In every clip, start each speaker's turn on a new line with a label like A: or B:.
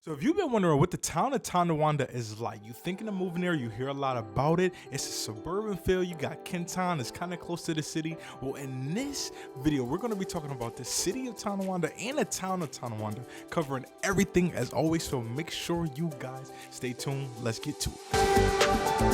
A: So if you've been wondering what the town of Tonawanda is like, you thinking of moving there, you hear a lot about it. It's a suburban feel. You got Kenton, it's kind of close to the city. Well, in this video, we're going to be talking about the city of Tonawanda and the town of Tonawanda, covering everything as always. So make sure you guys stay tuned. Let's get to it.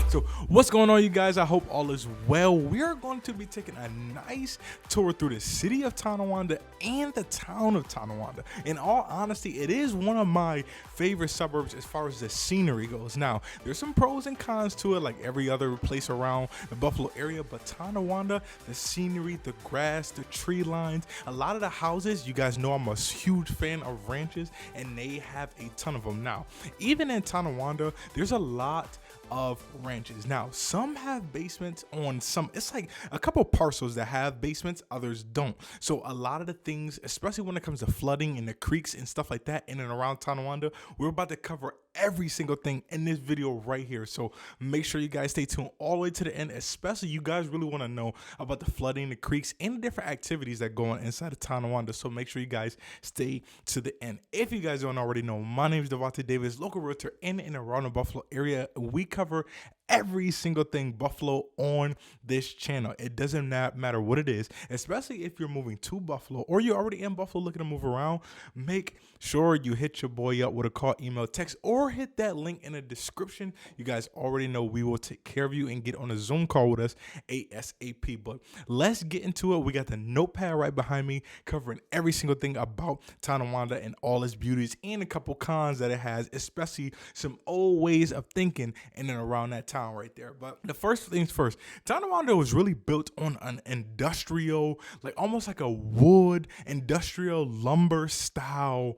A: So what's going on, you guys? I hope all is well. We are going to be taking a nice tour through the city of Tonawanda and the town of Tonawanda. In all honesty, it is one of my favorite suburbs as far as the scenery goes. Now, there's some pros and cons to it, like every other place around the Buffalo area, but Tonawanda, the scenery, the grass, the tree lines, a lot of the houses, you guys know I'm a huge fan of ranches, and they have a ton of them. Now, even in Tonawanda, there's a lot of ranches. Now, some have basements on some. It's like a couple parcels that have basements, others don't. So a lot of the things, especially when it comes to flooding in the creeks and stuff like that in and around Tonawanda, we're about to cover every single thing in this video right here. So make sure you guys stay tuned all the way to the end, especially you guys really want to know about the flooding, the creeks, and the different activities that go on inside of Tonawanda. So make sure you guys stay to the end. If you guys don't already know, my name is Devonte Davis, local realtor in and around the Buffalo area. We cover every single thing Buffalo on this channel. It doesn't matter what it is, especially if you're moving to Buffalo or you're already in Buffalo looking to move around. Make sure you hit your boy up with a call, email, text, or hit that link in the description. You guys already know we will take care of you and get on a Zoom call with us ASAP. But let's get into it. We got the notepad right behind me covering every single thing about Tonawanda and all its beauties and a couple cons that it has, especially some old ways of thinking in and around that town right there. But the first things first, Tonawanda was really built on an industrial, like almost like a wood industrial lumber style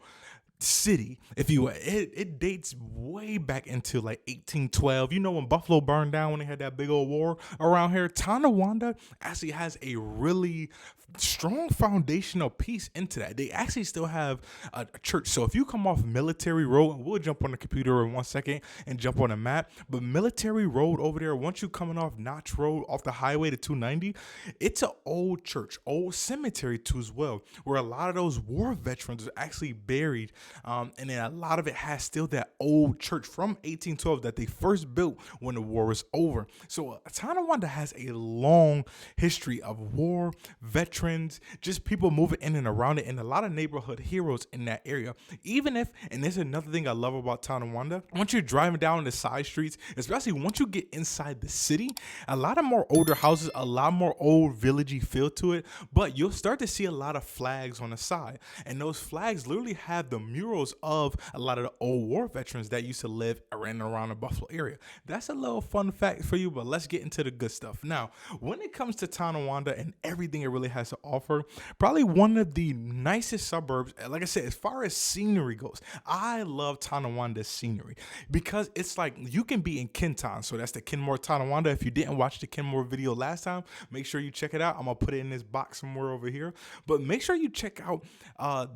A: city, if you will. It dates way back into like 1812. You know, when Buffalo burned down, when they had that big old war around here, Tonawanda actually has a really strong foundational piece into that. They actually still have a church. So if you come off Military Road, and we'll jump on the computer in 1 second and jump on a map, but Military Road over there, once you coming off Notch Road off the highway to 290, it's an old church, old cemetery too as well, where a lot of those war veterans are actually buried. And then a lot of it has still that old church from 1812 that they first built when the war was over. So Tonawanda has a long history of war, veterans, just people moving in and around it, and a lot of neighborhood heroes in that area. Even if, and this is another thing I love about Tonawanda, once you're driving down the side streets, especially once you get inside the city, a lot of more older houses, a lot more old villagey feel to it, but you'll start to see a lot of flags on the side. And those flags literally have the murals of a lot of the old war veterans that used to live around the Buffalo area. That's a little fun fact for you, but let's get into the good stuff. Now, when it comes to Tonawanda and everything it really has to offer, probably one of the nicest suburbs. Like I said, as far as scenery goes, I love Tonawanda's scenery because it's like you can be in Kenton. So that's the Kenmore Tonawanda. If you didn't watch the Kenmore video last time, make sure you check it out. I'm gonna put it in this box somewhere over here, but make sure you check out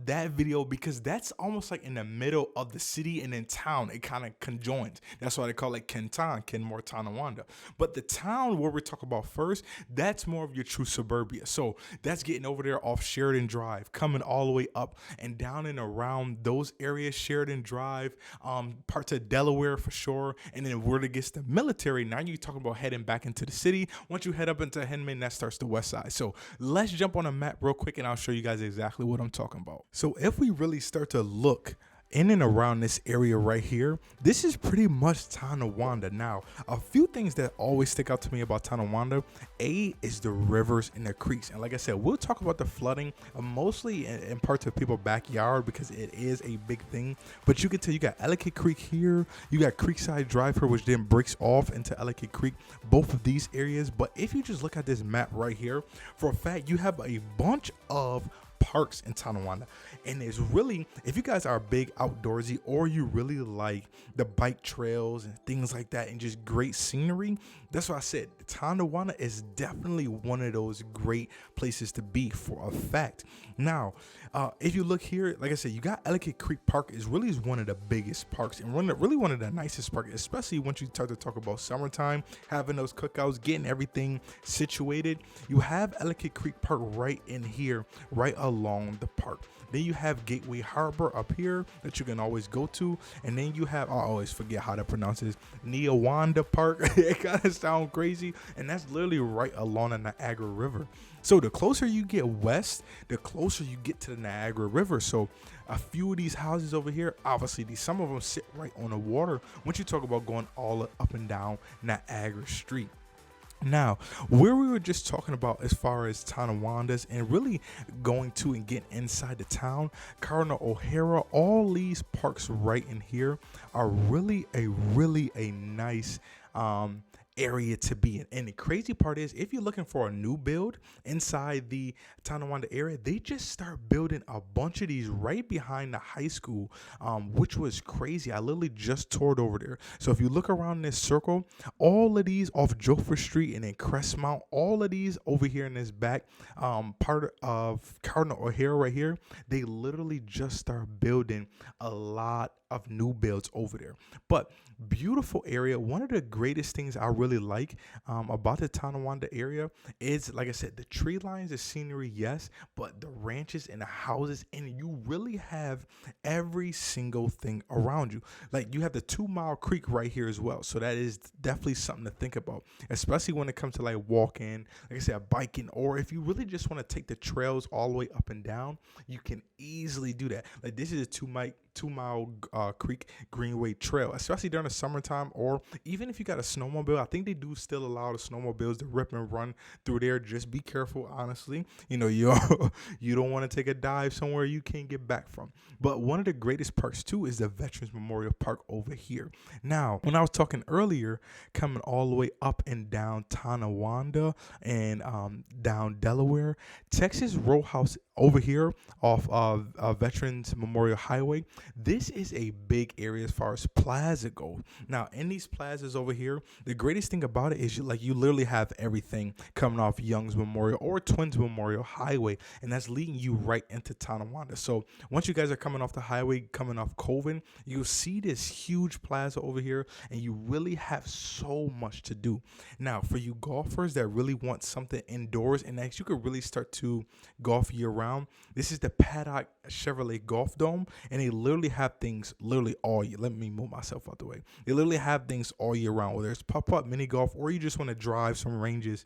A: that video because that's almost like in the middle of the city and in town. It kind of conjoins. That's why they call it Kenton, Kenmore Tonawanda. But the town where we're talking about first, that's more of your true suburbia. So that's getting over there off Sheridan Drive, coming all the way up and down and around those areas, Sheridan Drive, parts of Delaware for sure. And then where it gets the military, now you're talking about heading back into the city. Once you head up into Henman, that starts the west side. So let's jump on a map real quick and I'll show you guys exactly what I'm talking about. So if we really start to look in and around this area right here, this is pretty much Tonawanda. Now, a few things that always stick out to me about Tonawanda, is the rivers and the creeks. And like I said, we'll talk about the flooding mostly in parts of people's backyard because it is a big thing. But you can tell you got Ellicott Creek here, you got Creekside Drive here, which then breaks off into Ellicott Creek, both of these areas. But if you just look at this map right here, for a fact, you have a bunch of parks in Tonawanda. And it's really, if you guys are big outdoorsy or you really like the bike trails and things like that and just great scenery, that's what I said. Tonawanda is definitely one of those great places to be for a fact. Now, If you look here, like I said, you got Ellicott Creek Park is one of the biggest parks and really one of the nicest parks, especially once you start to talk about summertime, having those cookouts, getting everything situated. You have Ellicott Creek Park right in here, right along the park. Then you have Gateway Harbor up here that you can always go to. And then you have, I always forget how to pronounce this, Tonawanda Park. It kind of sounds crazy. And that's literally right along the Niagara River. So the closer you get west, the closer you get to the Niagara River. So a few of these houses over here, obviously some of them sit right on the water once you talk about going all up and down Niagara Street. Now, where we were just talking about as far as Tonawandas and really going to and getting inside the town, Cardinal O'Hara, all these parks right in here are really a nice area to be in. And the crazy part is, if you're looking for a new build inside the Tonawanda area, they just start building a bunch of these right behind the high school, which was crazy. I literally just toured over there. So if you look around this circle, all of these off Joffre Street and then Crestmount, all of these over here in this back part of Cardinal O'Hara right here, they literally just start building a lot of new builds over there. But beautiful area. One of the greatest things I really like about the Tonawanda area is, like I said, the tree lines, the scenery, yes, but the ranches and the houses, and you really have every single thing around you. Like, you have the 2 Mile Creek right here as well, so that is definitely something to think about, especially when it comes to like walking, like I said, biking, or if you really just want to take the trails all the way up and down, you can easily do that. Like, this is a 2 Mile Creek Greenway Trail, especially during the summertime, or even if you got a snowmobile. I think they do still allow the snowmobiles to rip and run through there. Just be careful, honestly. You know, you don't want to take a dive somewhere you can't get back from. But one of the greatest parks too is the Veterans Memorial Park over here. Now, when I was talking earlier, coming all the way up and down Tonawanda and down Delaware, Texas Roadhouse over here off Veterans Memorial Highway, this is a big area as far as plaza goes. Now, in these plazas over here, the greatest thing about it is you literally have everything coming off Young's Memorial or Twins Memorial Highway, and that's leading you right into Tonawanda. So once you guys are coming off the highway, coming off Coven, you'll see this huge plaza over here, and you really have so much to do. Now, for you golfers that really want something indoors and that you could really start to golf year round, this is the Paddock Chevrolet Golf Dome, and they literally have things literally all year. Let me move myself out the way. They literally have things all year round, whether it's pop-up mini golf or you just want to drive some ranges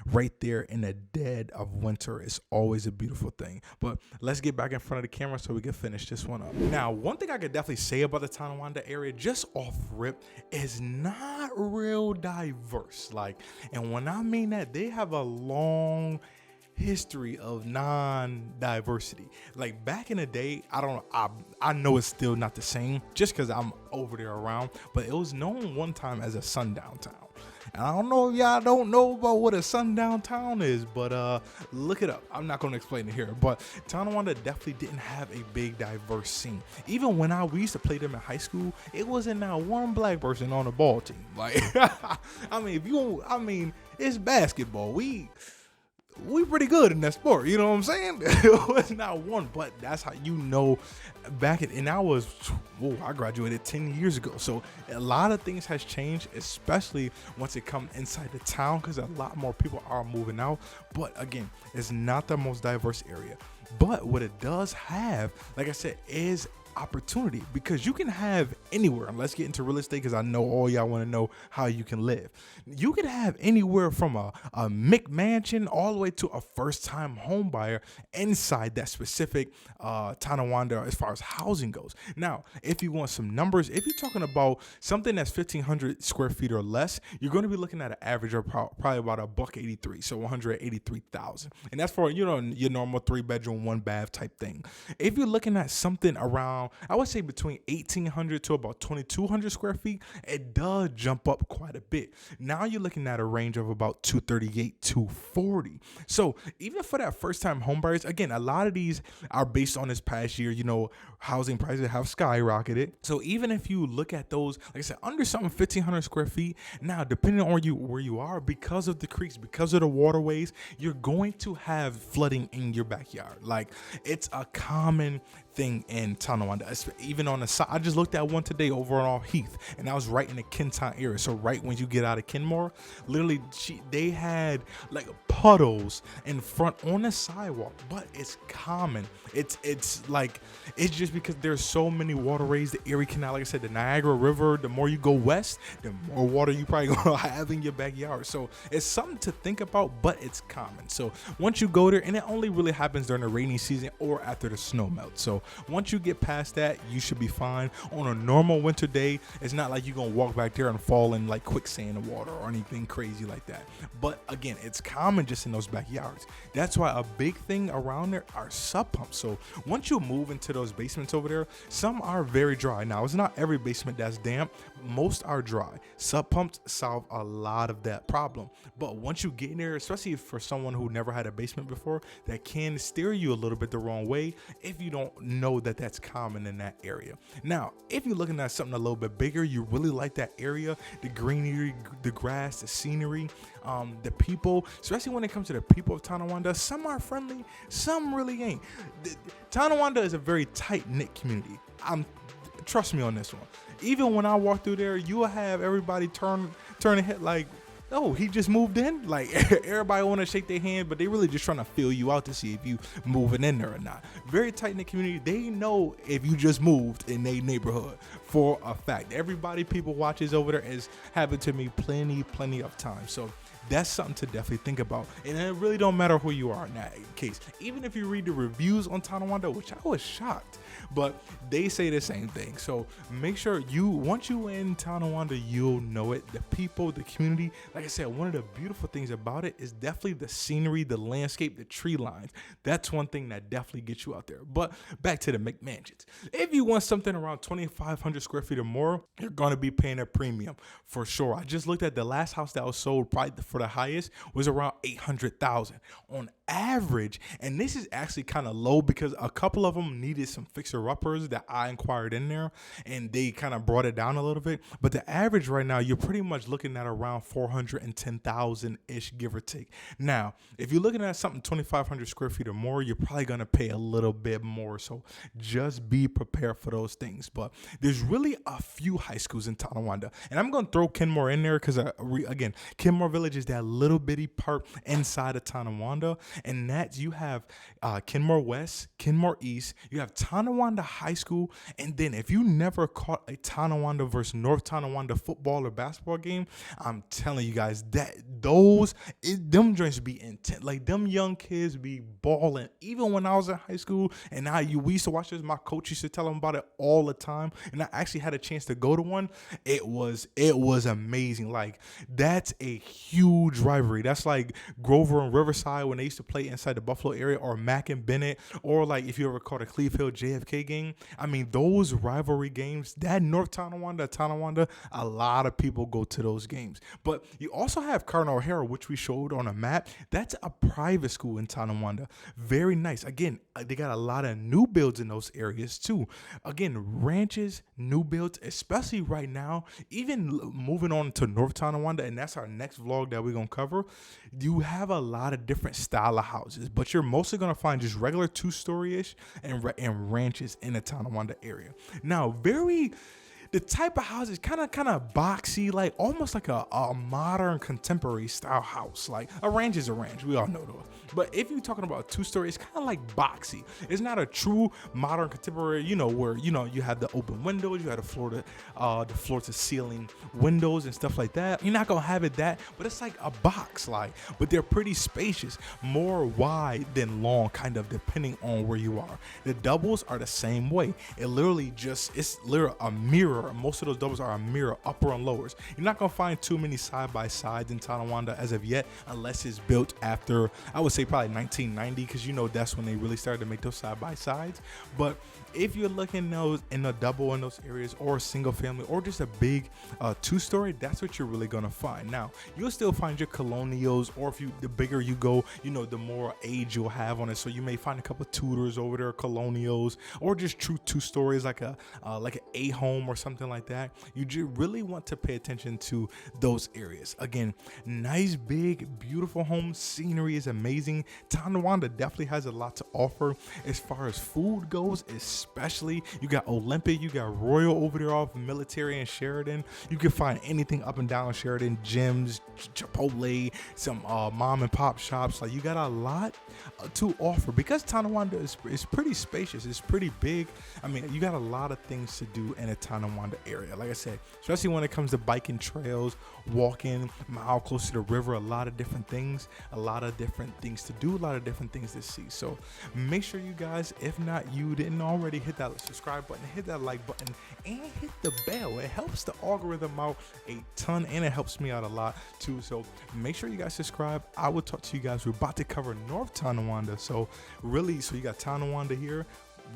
A: right there in the dead of winter. It's always a beautiful thing. But let's get back in front of the camera so we can finish this one up. Now, one thing I could definitely say about the Tonawanda area, just off rip, is not real diverse. Like, and when I mean that, they have a long history of non-diversity. Like, back in the day, I know it's still not the same just because I'm over there around, but it was known one time as a sundown town. And I don't know if y'all don't know about what a sundown town is, but look it up. I'm not going to explain it here, but Tonawanda definitely didn't have a big diverse scene. Even when we used to play them in high school, it wasn't not one black person on the ball team. Like, it's basketball. We pretty good in that sport, you know what I'm saying? It was not one, but that's how you know and I graduated 10 years ago. So a lot of things has changed, especially once it comes inside the town, because a lot more people are moving out. But again, it's not the most diverse area. But what it does have, like I said, is opportunity, because you can have anywhere. And let's get into real estate, because I know all y'all want to know how you can live. You can have anywhere from a McMansion all the way to a first-time home buyer inside that specific Tonawanda as far as housing goes. Now, if you want some numbers, if you're talking about something that's 1,500 square feet or less, you're going to be looking at an average of probably about $183, so $183,000, and that's for your normal 3-bedroom 1-bath type thing. If you're looking at something around around, I would say between 1,800 to about 2,200 square feet, it does jump up quite a bit. Now you're looking at a range of about 238, 240. So even for that first time homebuyers, again, a lot of these are based on this past year. Housing prices have skyrocketed. So even if you look at those, like I said, under something 1,500 square feet, now depending on where you are, because of the creeks, because of the waterways, you're going to have flooding in your backyard. Like, it's a common thing in Tonawanda. Even on the side, I just looked at one today over on Heath, and I was right in the Kenton area. So right when you get out of Kenmore, literally they had like puddles in front on the sidewalk. But it's common. It's just because there's so many waterways. The Erie Canal, like I said, the Niagara River. The more you go west, the more water you probably gonna have in your backyard. So it's something to think about, but it's common. So once you go there, and it only really happens during the rainy season or after the snow melts. So once you get past that, you should be fine. On a normal winter day, it's not like you're gonna walk back there and fall in like quicksand water or anything crazy like that. But again, it's common just in those backyards. That's why a big thing around there are sub pumps. So once you move into those basements over there, some are very dry. Now, it's not every basement that's damp. Most are dry. Sub pumps solve a lot of that problem. But once you get in there, especially for someone who never had a basement before, that can steer you a little bit the wrong way if you don't know that that's common in that area. Now, if you're looking at something a little bit bigger, you really like that area, the greenery, the grass, the scenery, the people, especially when it comes to the people of Tonawanda. Some are friendly, some really ain't. Tonawanda is a very tight-knit community. Trust me on this one. Even when I walk through there, you will have everybody turn a head like, oh, he just moved in. Like, everybody want to shake their hand, but they really just trying to feel you out to see if you moving in there or not. Very tight knit community. They know if you just moved in their neighborhood for a fact. Everybody people watches over there has happened to me plenty of times. So that's something to definitely think about. And it really don't matter who you are in that case. Even if you read the reviews on Tonawanda, which I was shocked, but they say the same thing. So make sure once you in Tonawanda, you'll know it. The people, the community. Like I said, one of the beautiful things about it is definitely the scenery, the landscape, the tree lines. That's one thing that definitely gets you out there. But back to the McMansions. If you want something around 2,500 square feet or more, you're going to be paying a premium for sure. I just looked at the last house that was sold, probably for the highest, was around 800,000 on average. And this is actually kind of low because a couple of them needed some fixer-uppers that I inquired in there, and they kind of brought it down a little bit. But the average right now, you're pretty much looking at around 410,000-ish, give or take. Now, if you're looking at something 2,500 square feet or more, you're probably going to pay a little bit more. So just be prepared for those things. But there's really a few high schools in Tonawanda. And I'm going to throw Kenmore in there because, again, Kenmore Village is that little bitty part inside of Tonawanda. And that you have Kenmore West, Kenmore East, you have Tonawanda High School. And then if you never caught a Tonawanda versus North Tonawanda football or basketball game, I'm telling you guys that them joints be intense. Like, them young kids be balling. Even when I was in high school, and we used to watch this, my coach used to tell them about it all the time. And I actually had a chance to go to one. It was amazing. Like, that's a huge rivalry. That's like Grover and Riverside when they used to play inside the Buffalo area, or Mack and Bennett, or like if you ever caught a Cleveland JFK game. I mean, those rivalry games, that North Tonawanda, a lot of people go to those games. But you also have Cardinal O'Hara, which we showed on a map. That's a private school in Tonawanda. Very nice. Again, they got a lot of new builds in those areas too. Again, ranches, new builds, especially right now, even moving on to North Tonawanda, and that's our next vlog that we're going to cover. You have a lot of different style of houses, but you're mostly going to find just regular 2-story-ish and ranches in the Tonawanda area. Now, the type of house is kind of boxy, like almost like a modern contemporary style house. Like, a ranch is a ranch. We all know those. But if you're talking about a 2-story, it's kind of like boxy. It's not a true modern contemporary, where, you have the open windows, you have the floor to ceiling windows and stuff like that. You're not going to have it that, but it's like a box, but they're pretty spacious, more wide than long, kind of depending on where you are. The doubles are the same way. It's literally a mirror. Most of those doubles are a mirror, upper and lowers. You're not going to find too many side-by-sides in Tonawanda as of yet, unless it's built after, I would say, probably 1990, because that's when they really started to make those side-by-sides. But if you're looking in a double in those areas, or a single family, or just a big 2-story, that's what you're really gonna find. Now you'll still find your colonials, or if the bigger you go, the more age you'll have on it. So you may find a couple of Tudors over there, colonials, or just true 2-stories like an A home or something like that. You really want to pay attention to those areas. Again, nice, big, beautiful homes. Scenery is amazing. Tonawanda definitely has a lot to offer as far as food goes, especially. You got Olympic, you got Royal over there off Military and Sheridan. You can find anything up and down Sheridan, gyms, Chipotle, some mom and pop shops. Like, you got a lot to offer because Tonawanda is pretty spacious. It's pretty big. I mean, you got a lot of things to do in a Tonawanda area. Like I said, especially when it comes to biking trails, walking, mile close to the river, a lot of different things to do, a lot of different things to see. So make sure you guys, if not you didn't already, hit that subscribe button, hit that like button, and hit the bell. It helps the algorithm out a ton, and it helps me out a lot too. So make sure you guys subscribe. I will talk to you guys. We're about to cover North Tonawanda. So you got Tonawanda here.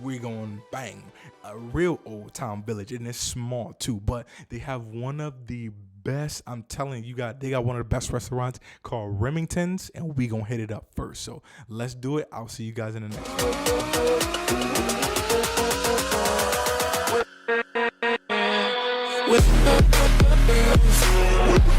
A: We're going bang, a real old town village, and it's small too, but they have one of the best. I'm telling you, they got one of the best restaurants called Remington's, and we gonna hit it up first. So let's do it. I'll see you guys in the next one.